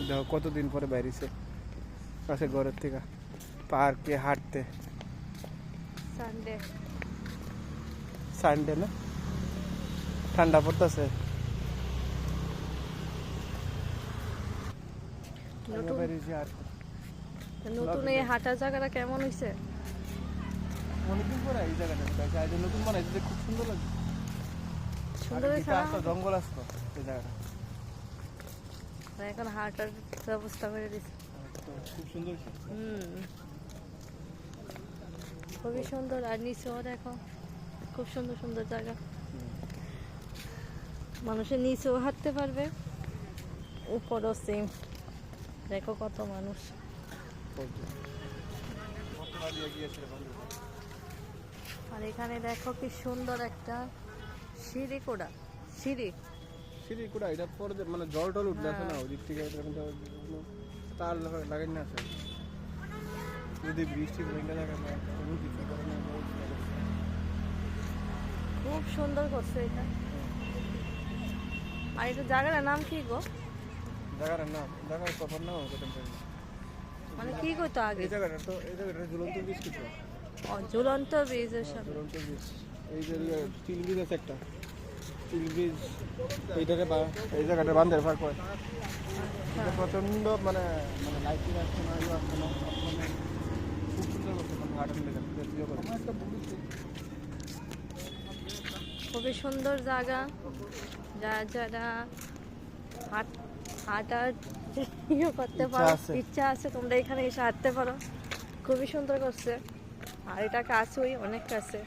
দেখো কতদিন পরে বাইরেছে কাছে ঘরের থেকে পার্কে হাঁটতে। সানডে সানডে না, ঠান্ডা পড়তেছে। নতুন এই হাঁটার জায়গাটা কেমন হয়েছে? অনেকদিন পরে এই জায়গাটা নতুন বানাইছে, খুব সুন্দর লাগে। সুন্দর হয়েছে না? জঙ্গল আসতো এই জায়গাটা, এখন হাঁটার ব্যবস্থা করে দিচ্ছে। খুব সুন্দর। খুবই সুন্দর। আর নিচেও দেখো খুব সুন্দর সুন্দর জায়গা, মানুষের নিচেও হাঁটতে পারবে, উপরও সেম। দেখো কত মানুষ। আর এখানে দেখো কি সুন্দর একটা সিঁড়ি কোড়া, সিঁড়ি কোডা এটা পরে মানে জল টল উঠলে আছে না, ওই দিক থেকে তার লাগাই না আছে। যদি বৃষ্টি ভেঙে থাকে না, কিছু করে না, খুব সুন্দর করছে এটা। আর এটা জায়গাটার নাম কি গো? জায়গার নাম, জায়গার প্রপার নাম মানে কি করতো আগে? এই জায়গাটা তো, এই জায়গাটা ঝুলন্ত ব্রিজ কিছু। ও, ঝুলন্ত ব্রিজের সামনে। ঝুলন্ত ব্রিজ, এই যে স্টিল ব্রিজ আছে একটা, স্টিল ব্রিজ। এইটাকে এই জায়গাটা বান্ধের পার করে প্রচন্ড মানে মানে লাইটিং আসছে না, ইয়ে আসছে না, মানে খুব সুন্দর করছে। মানে গার্ডেন লেগে খুবই সুন্দর জায়গা। যারা হাঁটার ইয়ে করতে পারো, ইচ্ছা আছে, তোমরা এখানে এসে হাঁটতে পারো। খুবই সুন্দর করছে। আর এটা কাছেই, অনেক কাছে।